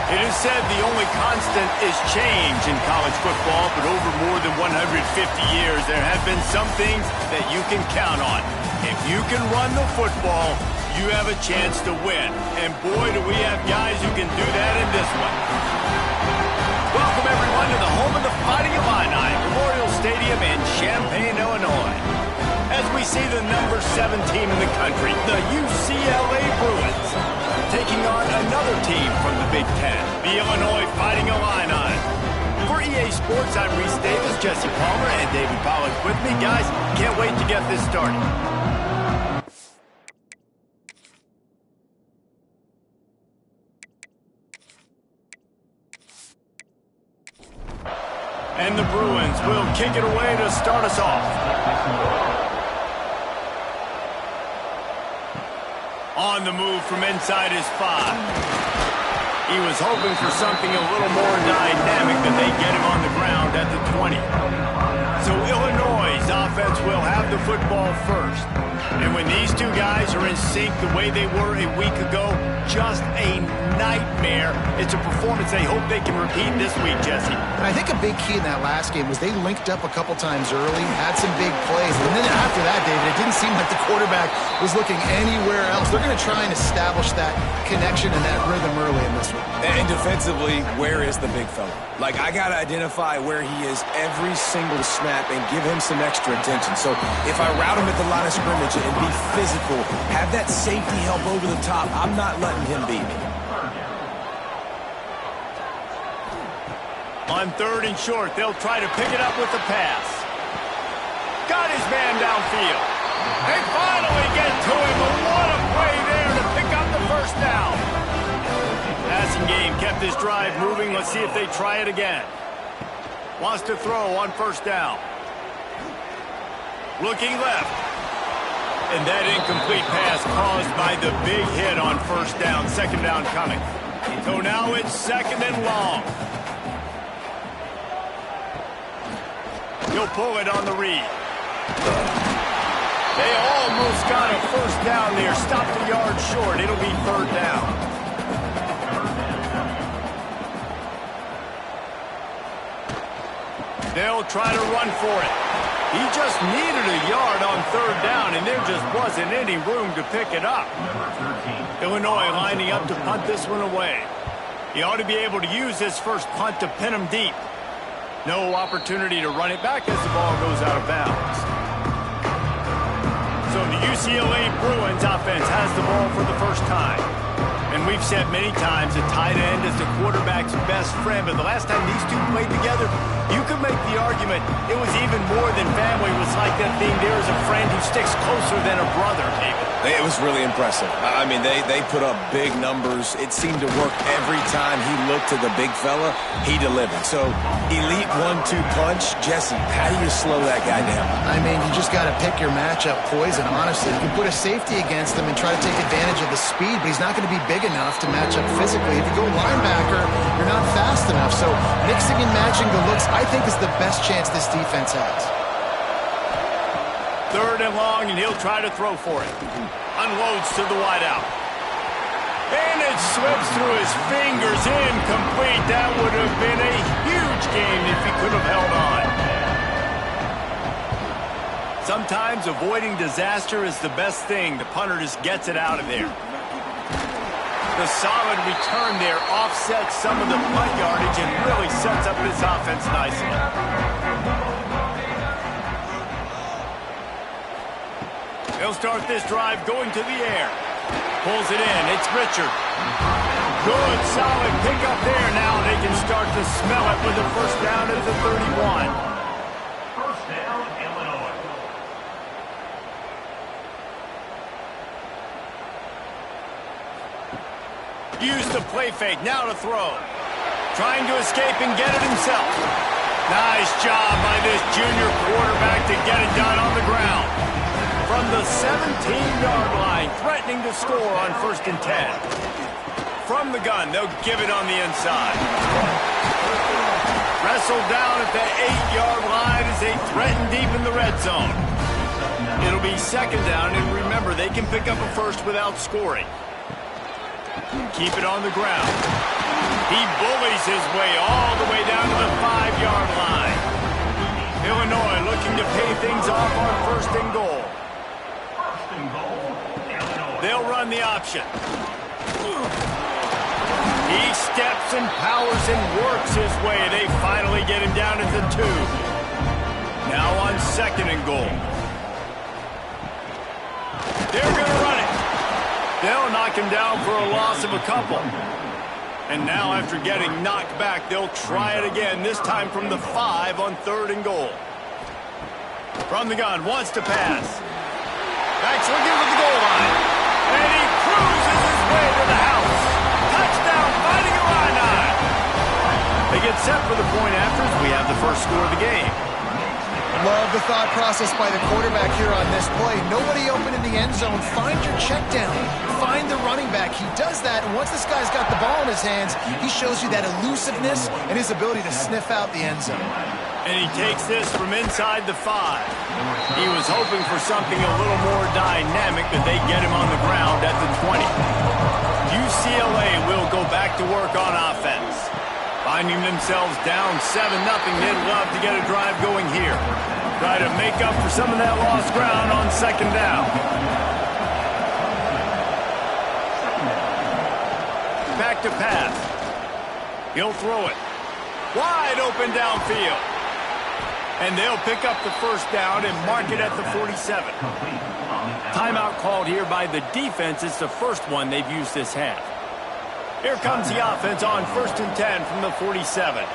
It is said the only constant is change in college football, but over more than 150 years, there have been some things that you can count on. If you can run the football, you have a chance to win. And boy, do we have guys who can do that in this one. Welcome, everyone, to the home of the Fighting Illini, Memorial Stadium in Champaign, Illinois. As we see the number 7 team in the country, the UCLA Bruins, taking on another team from the Big Ten, the Illinois Fighting Illini. For EA Sports, I'm Reese Davis, Jesse Palmer, and David Pollack with me. Guys, can't wait to get this started. And the Bruins will kick it away to start us off. On the move from inside his 5. He was hoping for something a little more dynamic than they get him on the ground at the 20. So Illinois' offense will have the football first. And when these two guys are in sync the way they were a week ago, just a nightmare. It's a performance they hope they can repeat this week, Jesse. I think a big key in that last game was they linked up a couple times early, had some big plays. And then after that, David, it didn't seem like the quarterback was looking anywhere else. They're going to try and establish that connection and that rhythm early in this one. And defensively, where is the big fella? Like, I got to identify where he is every single snap and give him some extra attention. So if I route him at the line of scrimmage and be physical, have that safety help over the top, I'm not letting him beat me. On 3rd and short, they'll try to pick it up with the pass. Got his man downfield. They finally get to him, but what a play there to pick up the first down. Passing game kept this drive moving. Let's see if they try it again. Wants to throw on 1st down. Looking left. And that incomplete pass caused by the big hit on 1st down. 2nd down coming. So now it's 2nd and long. He'll pull it on the read. They almost got a 1st down there. Stopped a yard short. It'll be 3rd down. They'll try to run for it. He just needed a yard on 3rd down, and there just wasn't any room to pick it up. Illinois lining up to punt this one away. He ought to be able to use this first punt to pin him deep. No opportunity to run it back as the ball goes out of bounds. So the UCLA Bruins offense has the ball for the first time. And we've said many times a tight end is the quarterback's best friend, but the last time these two played together, you could make the argument it was even more than family. It was like that thing, there is a friend who sticks closer than a brother, David. It was really impressive. I mean, they put up big numbers. It seemed to work every time he looked to the big fella. He delivered. So, elite 1-2 punch. Jesse, how do you slow that guy down? I mean, you just got to pick your matchup poison, honestly. You can put a safety against him and try to take advantage of the speed, but he's not going to be big enough to match up physically. If you go linebacker, you're not fast enough. So, mixing and matching the looks, I think, is the best chance this defense has. 3rd and long, and he'll try to throw for it. Unloads to the wideout. And it slips through his fingers, incomplete. That would have been a huge game if he could have held on. Sometimes avoiding disaster is the best thing. The punter just gets it out of there. The solid return there offsets some of the punt yardage and really sets up this offense nicely. They'll start this drive going to the air. Pulls it in. It's Richard. Good, solid pickup there. Now they can start to smell it with a 1st down at the 31. 1st down, Illinois. Use the play fake. Now to throw. Trying to escape and get it himself. Nice job by this junior quarterback to get it done on the ground. From the 17-yard line, threatening to score on 1st and 10. From the gun, they'll give it on the inside. Wrestled down at the 8-yard line as they threaten deep in the red zone. It'll be 2nd down, and remember, they can pick up a first without scoring. Keep it on the ground. He bullies his way all the way down to the 5-yard line. Illinois looking to pay things off on 1st and goal. They'll run the option. He steps and powers and works his way. They finally get him down at the 2. Now on 2nd and goal. They're going to run it. They'll knock him down for a loss of a couple. And now after getting knocked back, they'll try it again, this time from the 5 on 3rd and goal. From the gun, wants to pass. Backs looking at the goal line. And he cruises his way to the house. Touchdown, fighting Illini. They get set for the point after as we have the first score of the game. Love the thought process by the quarterback here on this play. Nobody open in the end zone. Find your check down. Find the running back. He does that, and once this guy's got the ball in his hands, he shows you that elusiveness and his ability to sniff out the end zone. And he takes this from inside the 5. He was hoping for something a little more dynamic, but they get him on the ground at the 20. UCLA will go back to work on offense. Finding themselves down 7-0, they'd love to get a drive going here. Try to make up for some of that lost ground on 2nd down. Back to pass. He'll throw it. Wide open downfield. And they'll pick up the 1st down and mark it at the 47. Timeout called here by the defense. It's the first one they've used this half. Here comes the offense on 1st and 10 from the 47.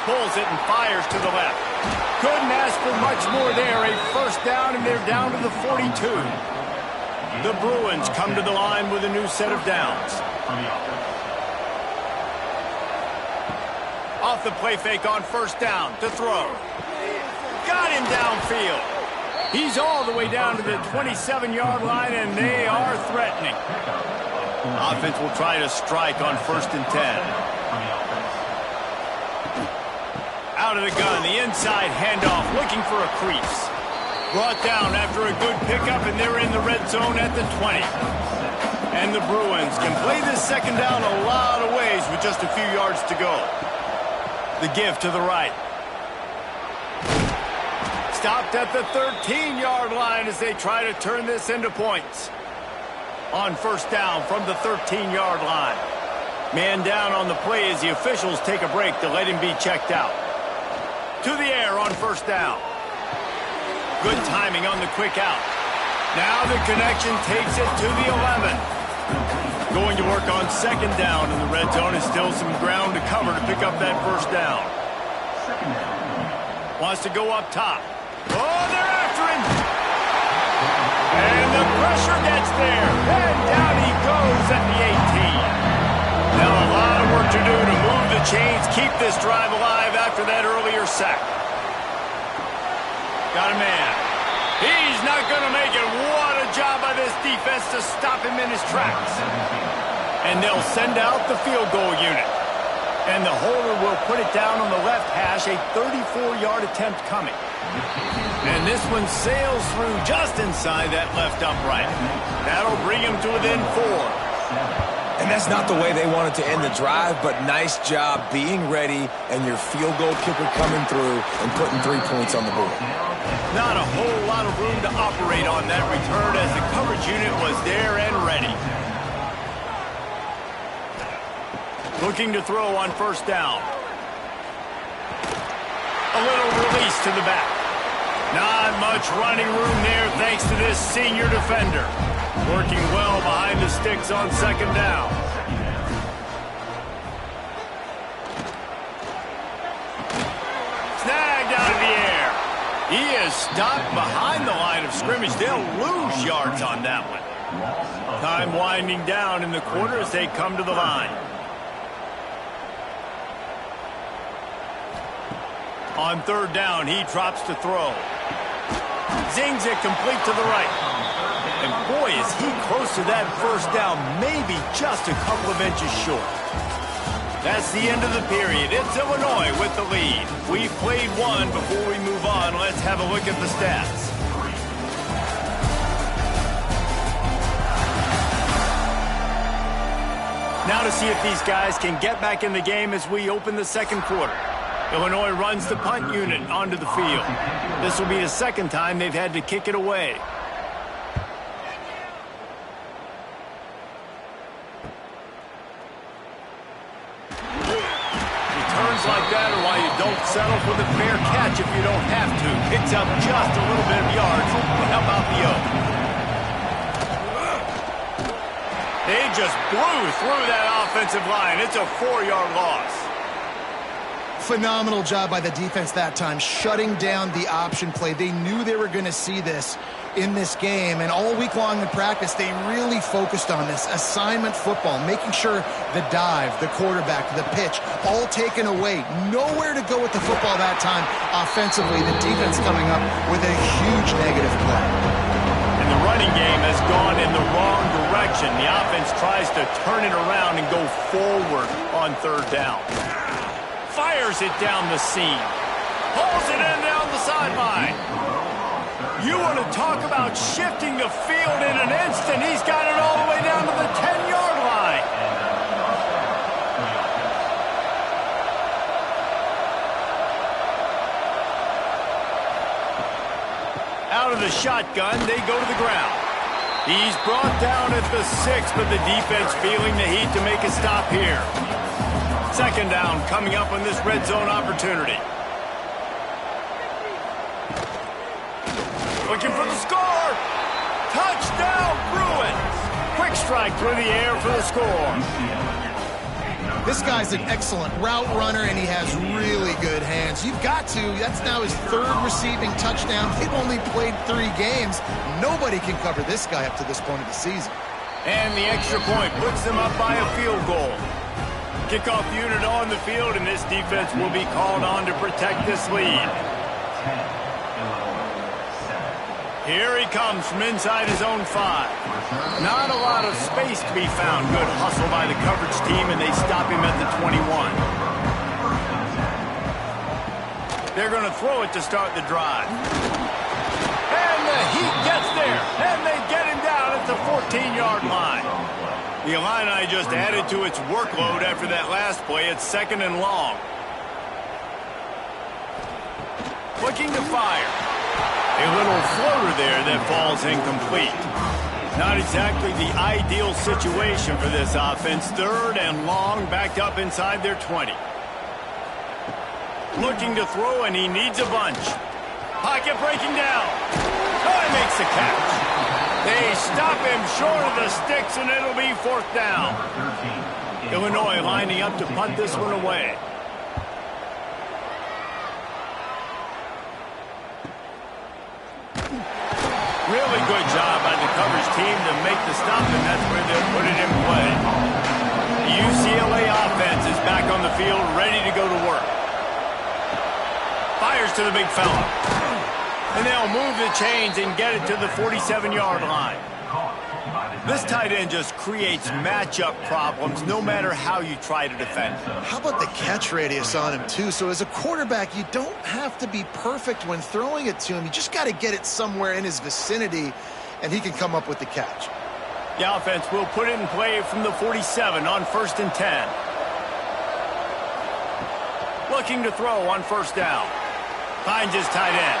Pulls it and fires to the left. Couldn't ask for much more there. A 1st down, and they're down to the 42. The Bruins come to the line with a new set of downs. Off the play fake on 1st down to throw. Got him downfield. He's all the way down to the 27-yard line, and they are threatening. Offense will try to strike on 1st and 10. Out of the gun, the inside handoff, looking for a crease. Brought down after a good pickup, and they're in the red zone at the 20. And the Bruins can play this 2nd down a lot of ways with just a few yards to go. The give to the right. Stopped at the 13-yard line as they try to turn this into points. On 1st down from the 13-yard line. Man down on the play as the officials take a break to let him be checked out. To the air on 1st down. Good timing on the quick out. Now the connection takes it to the 11. Going to work on 2nd down in the red zone, and still some ground to cover to pick up that 1st down. Wants to go up top. Oh, they're after him! And the pressure gets there. And down he goes at the 18. Now a lot of work to do to move the chains, keep this drive alive after that earlier sack. Got a man. He's not going to make it. What a job by this defense to stop him in his tracks. And they'll send out the field goal unit. And the holder will put it down on the left hash, a 34-yard attempt coming. And this one sails through just inside that left upright. That'll bring him to within 4. And that's not the way they wanted to end the drive, but nice job being ready and your field goal kicker coming through and putting 3 points on the board. Not a whole lot of room to operate on that return as the coverage unit was there and ready. Looking to throw on 1st down. A little release to the back. Not much running room there thanks to this senior defender. Working well behind the sticks on 2nd down. Snagged out of the air. He is stopped behind the line of scrimmage. They'll lose yards on that one. Time winding down in the quarter as they come to the line. On 3rd down, he drops to throw. Zings it complete to the right. And boy, is he close to that 1st down, maybe just a couple of inches short. That's the end of the period. It's Illinois with the lead. We've played one. Before we move on, let's have a look at the stats. Now to see if these guys can get back in the game as we open the second quarter. Illinois runs the punt unit onto the field. This will be the second time they've had to kick it away. Returns like that are why you don't settle for the fair catch if you don't have to. Picks up just a little bit of yards. But how about the O? They just blew through that offensive line. It's a 4-yard loss. Phenomenal job by the defense that time, shutting down the option play. They knew they were going to see this in this game, and all week long in practice, they really focused on this assignment football, making sure the dive, the quarterback, the pitch, all taken away. Nowhere to go with the football that time. Offensively, the defense coming up with a huge negative play. And the running game has gone in the wrong direction. The offense tries to turn it around and go forward on third down. Fires it down the seam. Pulls it in down the sideline. You want to talk about shifting the field in an instant. He's got it all the way down to the 10-yard line. Out of the shotgun, they go to the ground. He's brought down at the 6, but the defense feeling the heat to make a stop here. Second down coming up on this red zone opportunity. Looking for the score. Touchdown, Bruins. Quick strike through the air for the score. This guy's an excellent route runner, and he has really good hands. You've got to. That's now his 3rd receiving touchdown. They've only played 3 games. Nobody can cover this guy up to this point of the season. And the extra point puts them up by a field goal. Kickoff unit on the field, and this defense will be called on to protect this lead. Here he comes from inside his own 5. Not a lot of space to be found. Good hustle by the coverage team, and they stop him at the 21. They're going to throw it to start the drive. And the Heat gets there, and they get him down at the 14-yard line. The Illini just added to its workload after that last play. It's 2nd and long. Looking to fire. A little floater there that falls incomplete. Not exactly the ideal situation for this offense. 3rd and long, backed up inside their 20. Looking to throw, and he needs a bunch. Pocket breaking down. Oh, he makes the catch. They stop him short of the sticks, and it'll be 4th down. Illinois lining up to punt this one away. Really good job by the coverage team to make the stop, and that's where they'll put it in play. The UCLA offense is back on the field, ready to go to work. Fires to the big fella. And they'll move the chains and get it to the 47-yard line. This tight end just creates matchup problems no matter how you try to defend. How about the catch radius on him, too? So as a quarterback, you don't have to be perfect when throwing it to him. You just got to get it somewhere in his vicinity, and he can come up with the catch. The offense will put it in play from the 47 on 1st and 10. Looking to throw on 1st down. Finds his tight end.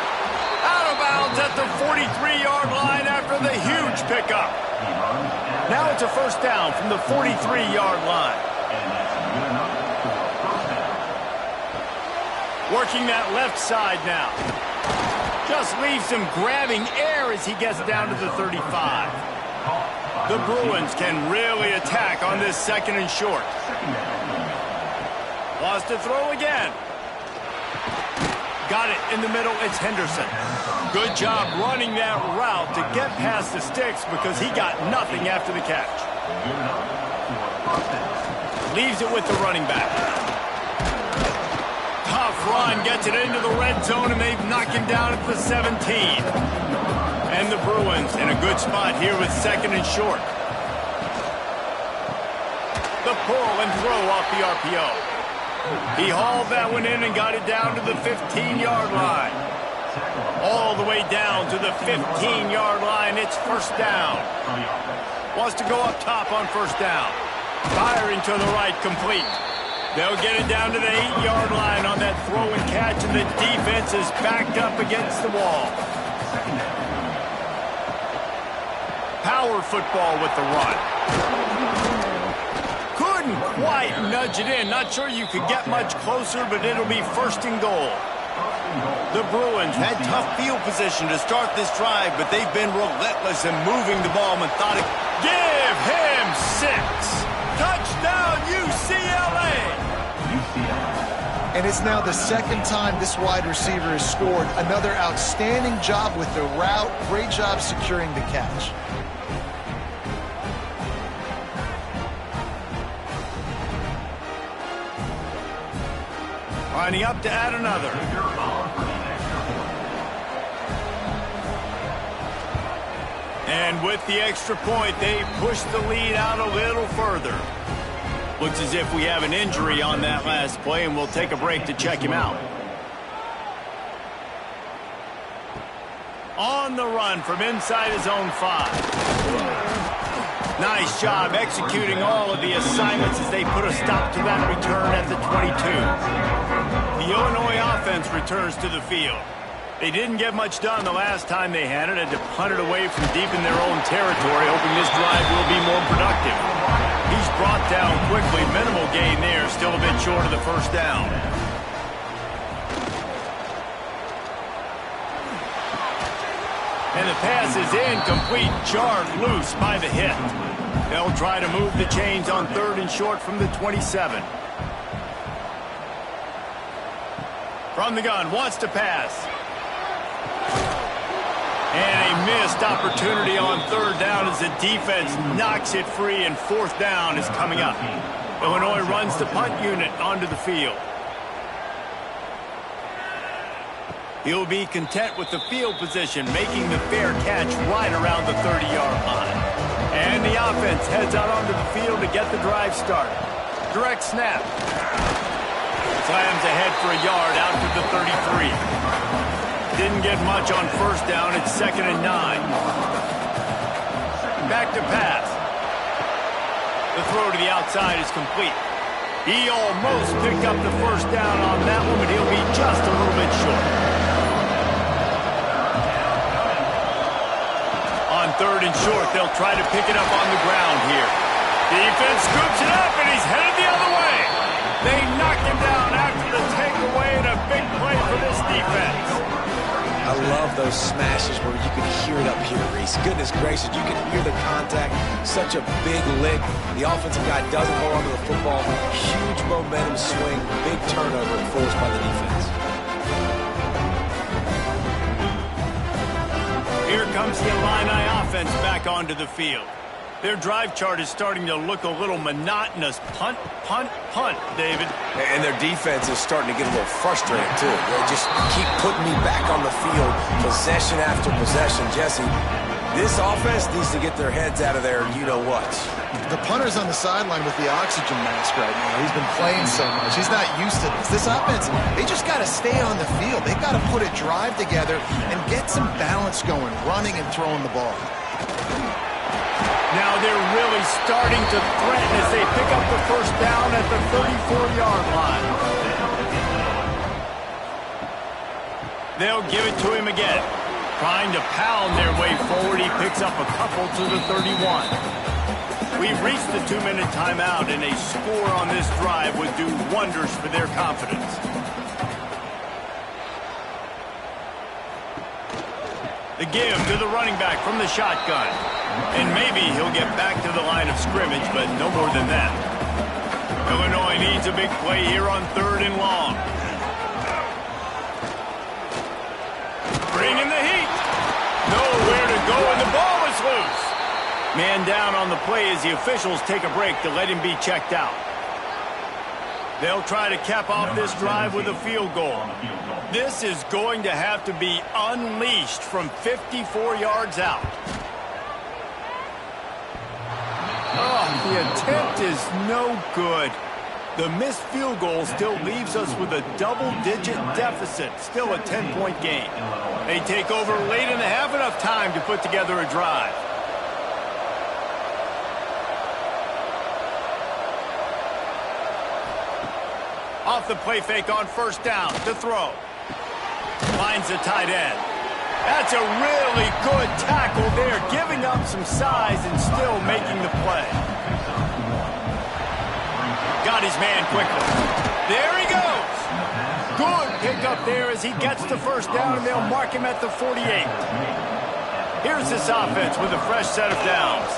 Out of bounds at the 43-yard line after the huge pickup. Now it's a 1st down from the 43-yard line. Working that left side now. Just leaves him grabbing air as he gets down to the 35. The Bruins can really attack on this 2nd and short. Lost to throw again. Got it in the middle. It's Henderson. Good job running that route to get past the sticks because he got nothing after the catch. Leaves it with the running back. Tough run, gets it into the red zone, and they've knocked him down at the 17. And the Bruins in a good spot here with 2nd and short. The pull and throw off the RPO. He hauled that one in and got it down to the 15-yard line. All the way down to the 15-yard line. It's 1st down. Wants to go up top on 1st down. Firing to the right, complete. They'll get it down to the 8-yard line on that throw and catch, and the defense is backed up against the wall. Power football with the run. Couldn't quite nudge it in. Not sure you could get much closer, but it'll be 1st and goal. The Bruins had tough field position to start this drive, but they've been relentless in moving the ball methodically. Give him 6. Touchdown, UCLA! And it's now the 2nd time this wide receiver has scored. Another outstanding job with the route. Great job securing the catch. Lining up to add another. And with the extra point, they push the lead out a little further. Looks as if we have an injury on that last play, and we'll take a break to check him out. On the run from inside his own 5. Nice job executing all of the assignments as they put a stop to that return at the 22. The Illinois offense returns to the field. They didn't get much done the last time they had it. Had to punt it away from deep in their own territory, hoping this drive will be more productive. He's brought down quickly. Minimal gain there. Still a bit short of the 1st down. And the pass is incomplete. Jarred loose by the hit. They'll try to move the chains on 3rd and short from the 27. From the gun, wants to pass. And a missed opportunity on 3rd down as the defense knocks it free, and 4th down is coming up. Illinois runs the punt unit onto the field. He'll be content with the field position, making the fair catch right around the 30-yard line. And the offense heads out onto the field to get the drive started. Direct snap. Slams ahead for a yard out to the 33. Didn't get much on 1st down. It's 2nd and 9. Back to pass. The throw to the outside is complete. He almost picked up the 1st down on that one, but he'll be just a little bit short. On 3rd and short, they'll try to pick it up on the ground here. Defense scoops it up, and he's headed the other way. They knocked him down after the takeaway, and a big play for this defense. I love those smashes where you can hear it up here, Reese. Goodness gracious, you can hear the contact. Such a big lick. The offensive guy doesn't hold on to the football. Huge momentum swing, big turnover forced by the defense. Here comes the Illini offense back onto the field. Their drive chart is starting to look a little monotonous. Punt, punt, punt, David. And their defense is starting to get a little frustrated, too. They just keep putting me back on the field, possession after possession. Jesse, this offense needs to get their heads out of there, you-know-what. The punter's on the sideline with the oxygen mask right now. He's been playing so much. He's not used to this. This offense, they just got to stay on the field. They've got to put a drive together and get some balance going, running and throwing the ball. Now they're really starting to threaten as they pick up the 1st down at the 34-yard line. They'll give it to him again. Trying to pound their way forward, he picks up a couple to the 31. We've reached the 2-minute timeout, and a score on this drive would do wonders for their confidence. The give to the running back from the shotgun. And maybe he'll get back to the line of scrimmage, but no more than that. Illinois needs a big play here on 3rd and long. Bringing the heat. Nowhere to go, and the ball is loose. Man down on the play as the officials take a break to let him be checked out. They'll try to cap off this drive with a field goal. This is going to have to be unleashed from 54 yards out. Oh, the attempt is no good. The missed field goal still leaves us with a double-digit deficit, still a 10-point game. They take over late in the half, enough time to put together a drive. Off the play fake on first down to throw. Finds the tight end. That's a really good tackle there, giving up some size and still making the play. Got his man quickly. There he goes. Good pickup there as he gets the first down, and they'll mark him at the 48. Here's this offense with a fresh set of downs.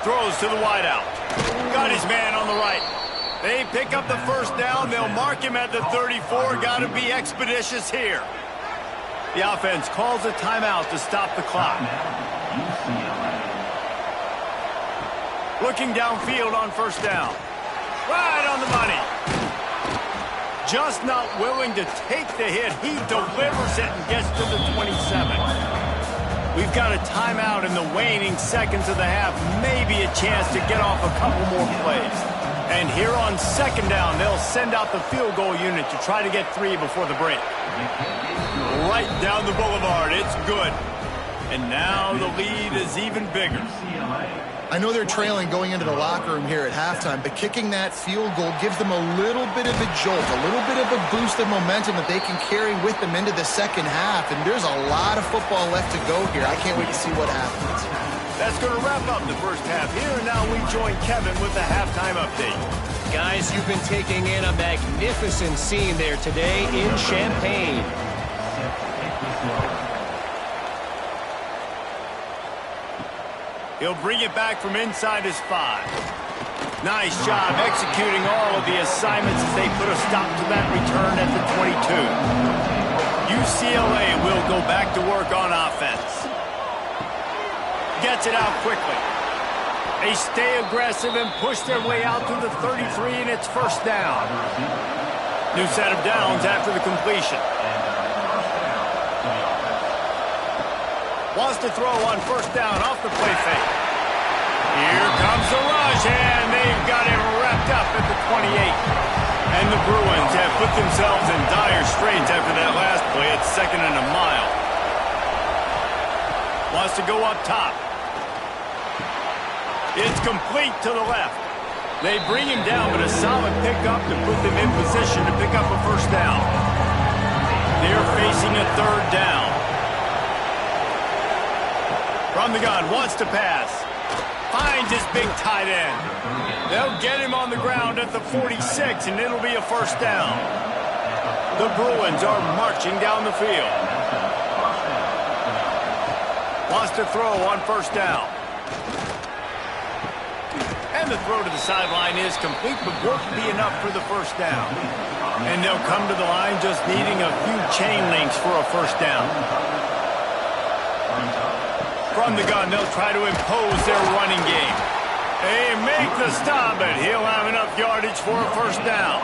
Throws to the wideout. Got his man on the right. They pick up the first down. They'll mark him at the 34. Got to be expeditious here. The offense calls a timeout to stop the clock. Looking downfield on first down. Right on the money. Just not willing to take the hit. He delivers it and gets to the 27. We've got a timeout in the waning seconds of the half. Maybe a chance to get off a couple more plays. And here on second down, they'll send out the field goal unit to try to get 3 before the break. Right down the boulevard. It's good. And now the lead is even bigger. I know they're trailing going into the locker room here at halftime, but kicking that field goal gives them a little bit of a jolt, a little bit of a boost of momentum that they can carry with them into the second half. And there's a lot of football left to go here. I can't wait to see what happens. That's going to wrap up the first half here. And now we join Kevin with the halftime update. Guys, you've been taking in a magnificent scene there today in Champaign. He'll bring it back from inside his 5. Nice job executing all of the assignments as they put a stop to that return at the 22. UCLA will go back to work on offense. Gets it out quickly. They stay aggressive and push their way out to the 33, and it's first down. New set of downs after the completion. Wants to throw on first down off the play fake. Here comes the rush, and they've got him wrapped up at the 28. And the Bruins have put themselves in dire straits after that last play. It's 2nd and a mile. Wants to go up top. It's complete to the left. They bring him down, but a solid pickup to put them in position to pick up a first down. They're facing a 3rd down. From the gun, wants to pass. Finds his big tight end. They'll get him on the ground at the 46, and it'll be a first down. The Bruins are marching down the field. Wants to throw on first down. And the throw to the sideline is complete, but won't be enough for the first down. And they'll come to the line just needing a few chain links for a first down. From the gun, they'll try to impose their running game. They make the stop, but he'll have enough yardage for a first down.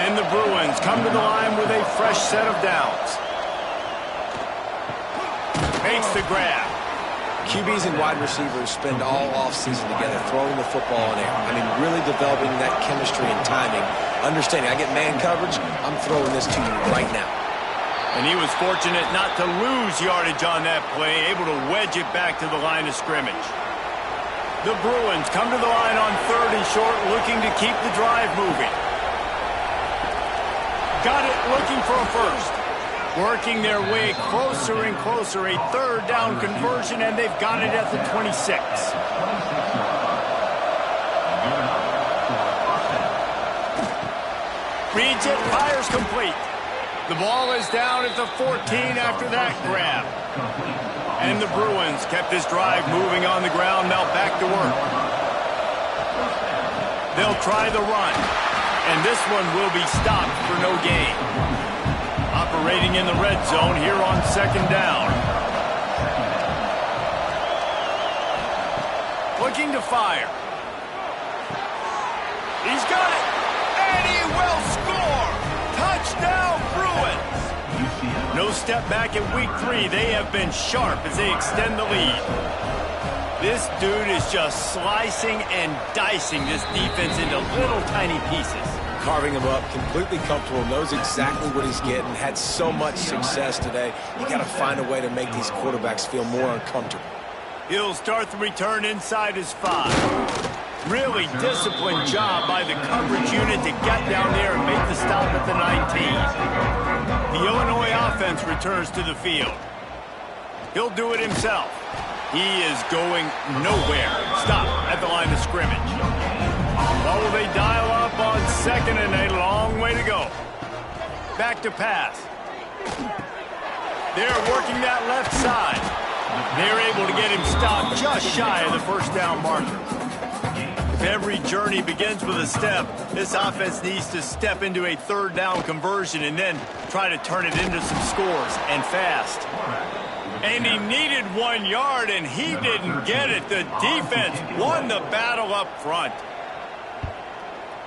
And the Bruins come to the line with a fresh set of downs. Makes the grab. QBs and wide receivers spend all offseason together throwing the football in air. I mean, really developing that chemistry and timing. Understanding, I get man coverage, I'm throwing this to you right now. And he was fortunate not to lose yardage on that play, able to wedge it back to the line of scrimmage. The Bruins come to the line on 3rd and short, looking to keep the drive moving. Got it, looking for a first. Working their way closer and closer, a 3rd down conversion, and they've got it at the 26. Reads it, fires complete. The ball is down at the 14 after that grab. And the Bruins kept this drive moving on the ground, now back to work. They'll try the run, and this one will be stopped for no gain. Operating in the red zone here on 2nd down. Looking to fire. He's got it, and he will score! Touchdown, Bruins! No step back in week 3. They have been sharp as they extend the lead. This dude is just slicing and dicing this defense into little tiny pieces. Carving him up, completely comfortable, knows exactly what he's getting, had so much success today. You got to find a way to make these quarterbacks feel more uncomfortable. He'll start the return inside his 5. Really disciplined job by the coverage unit to get down there and make the stop at the 19. The Illinois offense returns to the field. He'll do it himself. He is going nowhere. Stop at the line of scrimmage. Well, will they dial up on second and a long way to go? Back to pass. They're working that left side. They're able to get him stopped just shy of the first down marker. If every journey begins with a step, this offense needs to step into a third down conversion and then try to turn it into some scores, and fast. And he needed 1 yard, and he didn't get it. The defense won the battle up front.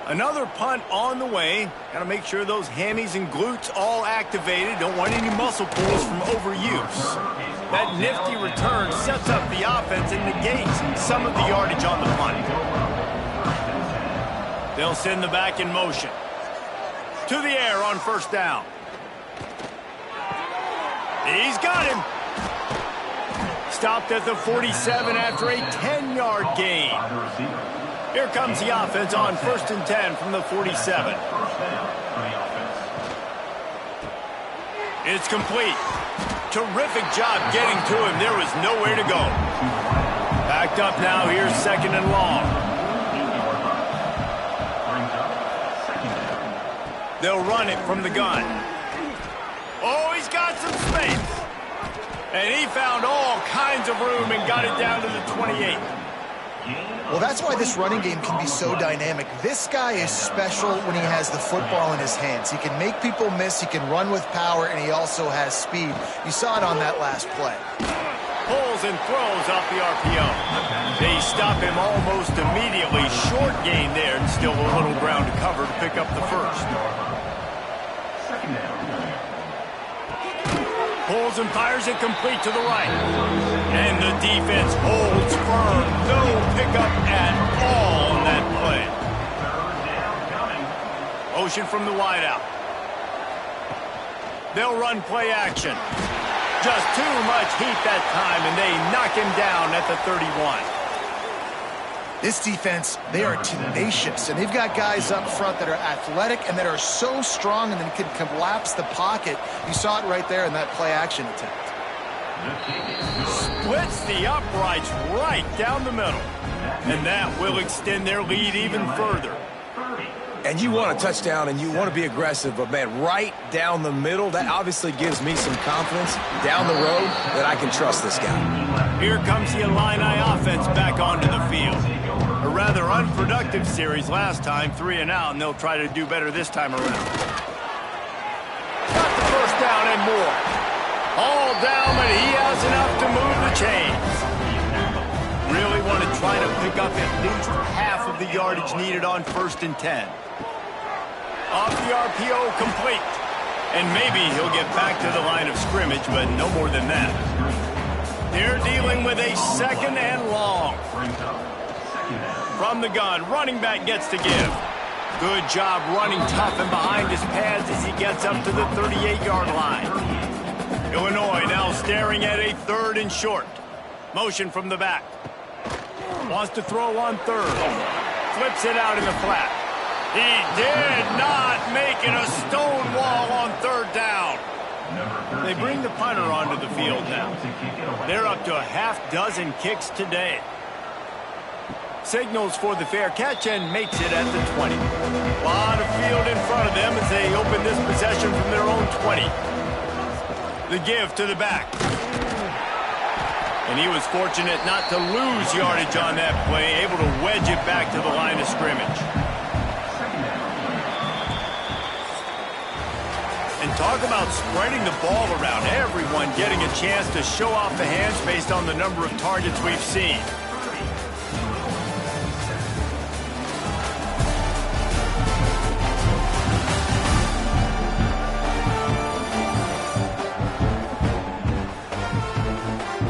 Another punt on the way. Got to make sure those hammies and glutes all activated. Don't want any muscle pulls from overuse. That nifty return sets up the offense and negates some of the yardage on the punt. They'll send the back in motion. To the air on first down. He's got him. Stopped at the 47 after a 10-yard gain. Here comes the offense on 1st and 10 from the 47. It's complete. Terrific job getting to him. There was nowhere to go. Backed up now. Here's 2nd and long. They'll run it from the gun. Oh, he's got some space. And he found all kinds of room and got it down to the 28. Well, that's why this running game can be so dynamic. This guy is special when he has the football in his hands. He can make people miss, he can run with power, and he also has speed. You saw it on that last play. Pulls and throws off the RPO. They stop him almost immediately. Short gain there, and still a little ground to cover to pick up the first. Pulls and fires it complete to the right. And the defense holds firm. No pickup at all on that play. Motion from the wideout. They'll run play action. Just too much heat that time, and they knock him down at the 31. This defense, they are tenacious, and they've got guys up front that are athletic and that are so strong and then can collapse the pocket. You saw it right there in that play action attempt. Splits the uprights right down the middle. And that will extend their lead even further. And you want a touchdown and you want to be aggressive, but man, right down the middle, that obviously gives me some confidence down the road that I can trust this guy. Here comes the Illini offense back onto the field. A rather unproductive series last time, 3 and out, and they'll try to do better this time around. Got the first down and more. All down, but he has enough to move the chains. Really want to try to pick up at least half of the yardage needed on 1st and 10. Off the RPO, complete. And maybe he'll get back to the line of scrimmage, but no more than that. They're dealing with a 2nd and long. From the gun, running back gets to give. Good job running tough and behind his pads as he gets up to the 38-yard line. Illinois now staring at a 3rd and short. Motion from the back. Wants to throw on 3rd. Flips it out in the flat. He did not make it a stone wall on 3rd down. They bring the punter onto the field now. They're up to a half-dozen kicks today. Signals for the fair catch and makes it at the 20. A lot of field in front of them as they open this possession from their own 20. The give to the back. And he was fortunate not to lose yardage on that play, able to wedge it back to the line of scrimmage. And talk about spreading the ball around. Everyone getting a chance to show off the hands based on the number of targets we've seen.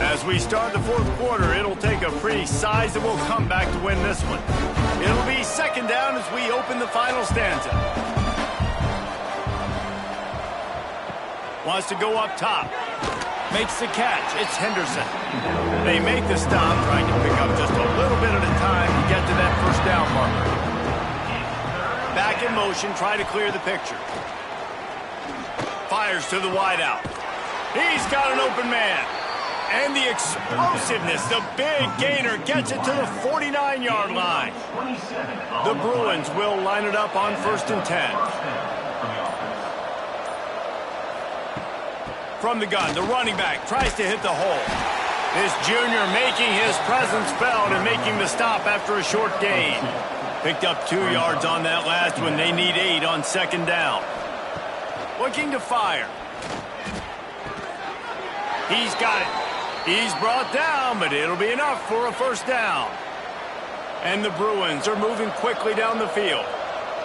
As we start the 4th quarter, it'll take a pretty sizable comeback to win this one. It'll be 2nd down as we open the final stanza. Wants to go up top. Makes the catch. It's Henderson. They make the stop, trying to pick up just a little bit at a time to get to that first down marker. Back in motion, try to clear the picture. Fires to the wideout. He's got an open man. And the explosiveness, the big gainer gets it to the 49-yard line. The Bruins will line it up on 1st and 10. From the gun, the running back tries to hit the hole. This junior making his presence felt and making the stop after a short gain. Picked up 2 yards on that last one. They need 8 on 2nd down. Looking to fire. He's got it. He's brought down, but it'll be enough for a 1st down. And the Bruins are moving quickly down the field.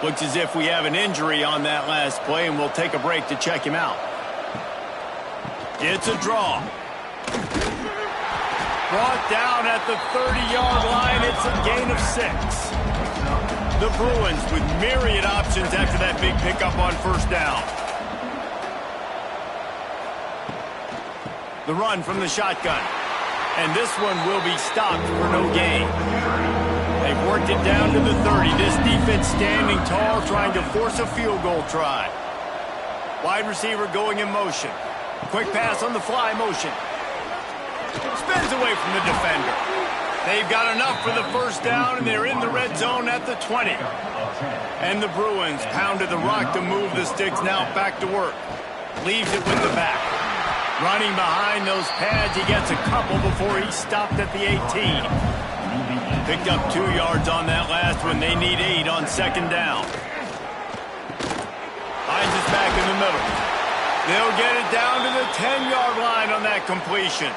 Looks as if we have an injury on that last play, and we'll take a break to check him out. It's a draw. Brought down at the 30-yard line. It's a gain of 6. The Bruins with myriad options after that big pickup on 1st down. The run from the shotgun. And this one will be stopped for no gain. They've worked it down to the 30. This defense standing tall, trying to force a field goal try. Wide receiver going in motion. Quick pass on the fly motion. Spins away from the defender. They've got enough for the 1st down, and they're in the red zone at the 20. And the Bruins pounded the rock to move the sticks, now back to work. Leaves it with the back. Running behind those pads, he gets a couple before he stopped at the 18. Picked up 2 yards on that last one. They need 8 on 2nd down. Finds us back in the middle. They'll get it down to the 10-yard line on that completion.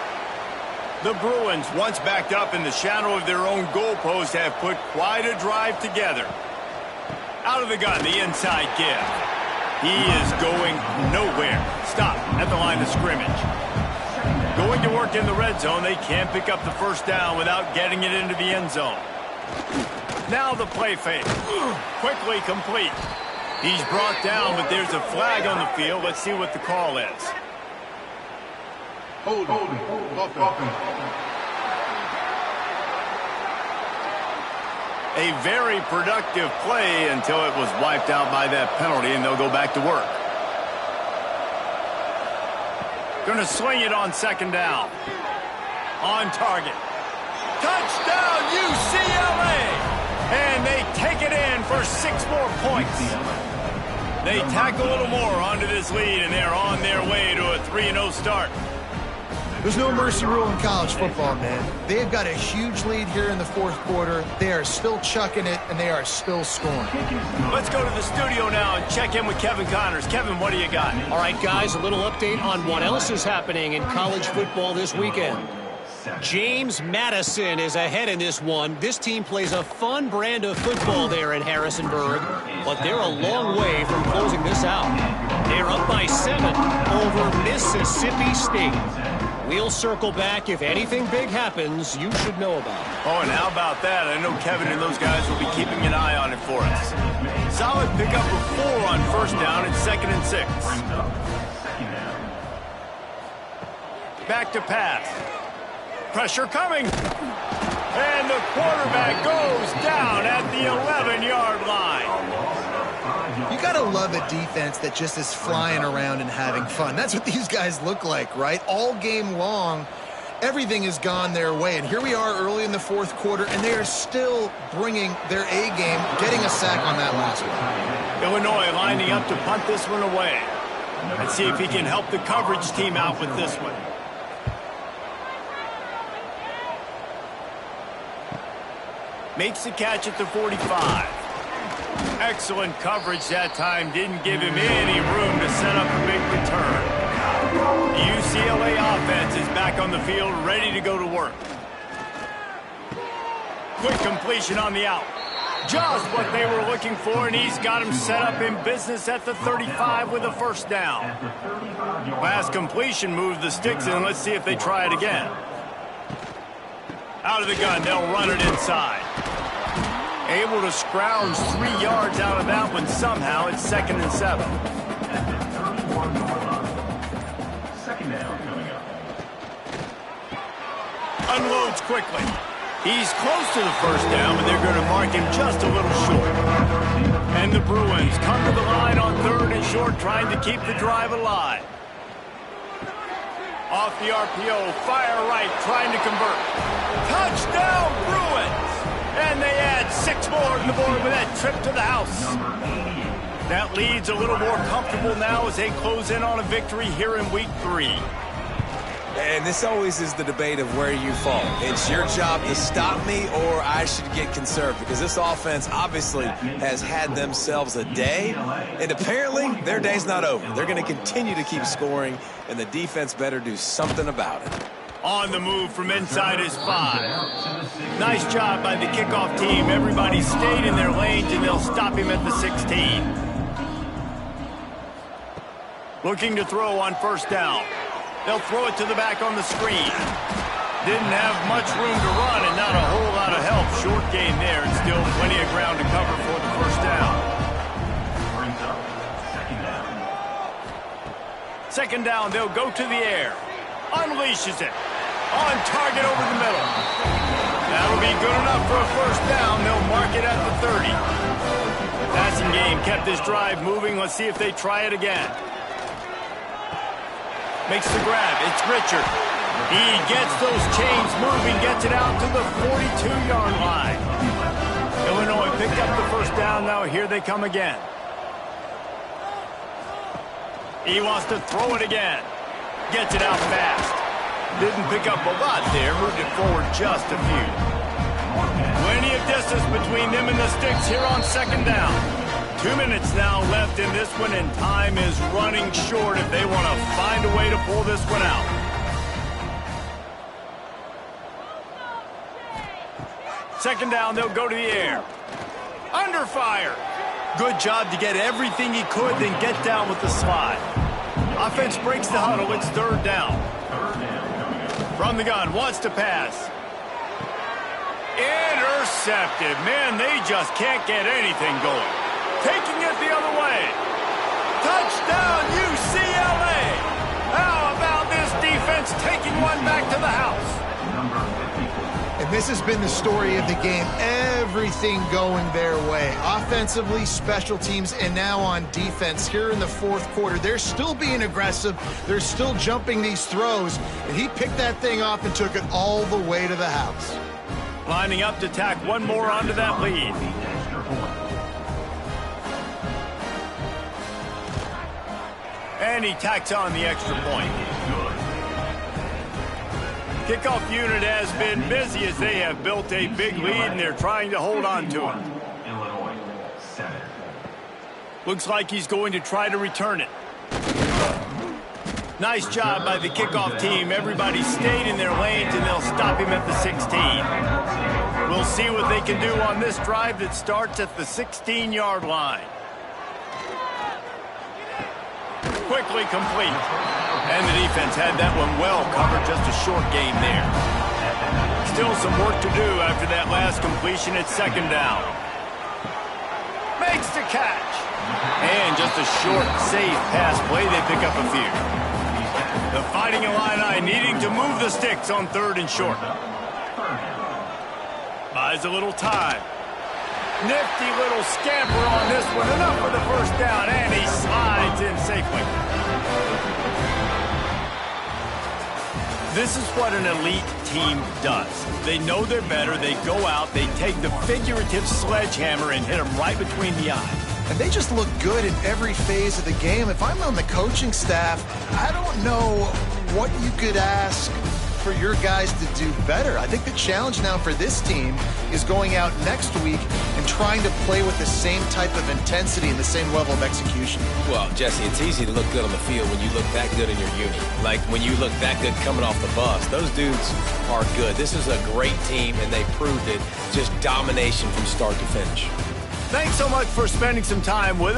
The Bruins, once backed up in the shadow of their own goalpost, have put quite a drive together. Out of the gun, the inside give. He is going nowhere. Stop at the line of scrimmage. Going to work in the red zone. They can't pick up the 1st down without getting it into the end zone. Now the play fake. Quickly complete. He's brought down, but there's a flag on the field. Let's see what the call is. A very productive play until it was wiped out by that penalty, and they'll go back to work. Going to swing it on 2nd down. On target. Touchdown, UCLA! And they take it in for 6 more points. They tack a little more onto this lead, and they're on their way to a 3-0 start. There's no mercy rule in college football, man. They've got a huge lead here in the 4th quarter. They are still chucking it, and they are still scoring. Let's go to the studio now and check in with Kevin Connors. Kevin, what do you got? All right, guys, a little update on what else is happening in college football this weekend. James Madison is ahead in this one. This team plays a fun brand of football there in Harrisonburg, but they're a long way from closing this out. They're up by 7 over Mississippi State. We'll circle back if anything big happens you should know about. Oh, and how about that? I know Kevin and those guys will be keeping an eye on it for us. Solid pickup of 4 on 1st down and 2nd and 6. Back to pass. Pressure coming. And the quarterback goes down at the 11-yard line. You got to love a defense that just is flying around and having fun. That's what these guys look like, right? All game long, everything has gone their way. And here we are early in the 4th quarter, and they are still bringing their A game, getting a sack on that last one. Illinois lining up to punt this one away. Let's see if he can help the coverage team out with this one. Makes the catch at the 45. Excellent coverage that time. Didn't give him any room to set up a big return. The UCLA offense is back on the field, ready to go to work. Quick completion on the out. Just what they were looking for, and he's got him set up in business at the 35 with a 1st down. Last completion moved the sticks in. Let's see if they try it again. Out of the gun, they'll run it inside. Able to scrounge 3 yards out of that one somehow. It's 2nd and 7. Unloads quickly. He's close to the first down, but they're going to mark him just a little short. And the Bruins come to the line on 3rd and short, trying to keep the drive alive. Off the RPO, fire right, trying to convert. Touchdown, Bruins! And they add 6 more on the board with that trip to the house. That lead's a little more comfortable now as they close in on a victory here in Week 3. And this always is the debate of where you fall. It's your job to stop me or I should get conserved, because this offense obviously has had themselves a day, and apparently their day's not over. They're going to continue to keep scoring, and the defense better do something about it. On the move from inside his 5. Nice job by the kickoff team. Everybody stayed in their lanes, and they'll stop him at the 16. Looking to throw on first down. They'll throw it to the back on the screen. Didn't have much room to run and not a whole lot of help. Short gain there and still plenty of ground to cover for the first down. Second down, they'll go to the air. Unleashes it. On target over the middle. That'll be good enough for a first down. They'll mark it at the 30. Passing game kept this drive moving. Let's see if they try it again. Makes the grab. It's Richard. He gets those chains moving, gets it out to the 42-yard line. Illinois picked up the first down. Now here they come again. He wants to throw it again. Gets it out fast. Didn't pick up a lot there. Moved it forward just a few. Plenty of distance between them and the sticks here on second down. 2 minutes now left in this one, and time is running short if they want to find a way to pull this one out. Second down, they'll go to the air. Under fire. Good job to get everything he could, then get down with the slide. Offense breaks the huddle. It's third down. From the gun, wants to pass. Intercepted. Man, they just can't get anything going. Taking it the other way. Touchdown, UCLA. How about this defense taking one back to the house? And this has been the story of the game. Everything going their way. Offensively, special teams, and now on defense here in the fourth quarter. They're still being aggressive. They're still jumping these throws. And he picked that thing off and took it all the way to the house. Lining up to tack one more onto that lead. And he tacks on the extra point. Kickoff unit has been busy as they have built a big lead, and they're trying to hold on to it. Looks like he's going to try to return it. Nice job by the kickoff team. Everybody stayed in their lanes, and they'll stop him at the 16. We'll see what they can do on this drive that starts at the 16-yard line. Quickly complete. And the defense had that one well covered, just a short gain there. Still some work to do after that last completion at second down. Makes the catch. And just a short, safe pass play. They pick up a few. The Fighting Illini needing to move the sticks on third and short. Buys a little time. Nifty little scamper on this one. Enough for the first down, and he slides in safely. This is what an elite team does. They know they're better. They go out. They take the figurative sledgehammer and hit them right between the eyes. And they just look good in every phase of the game. If I'm on the coaching staff, I don't know what you could ask for your guys to do better. I think the challenge now for this team is going out next week and trying to play with the same type of intensity and the same level of execution. Well, Jesse, it's easy to look good on the field when you look that good in your unit. Like when you look that good coming off the bus. Those dudes are good. This is a great team, and they proved it. Just domination from start to finish. Thanks so much for spending some time with us.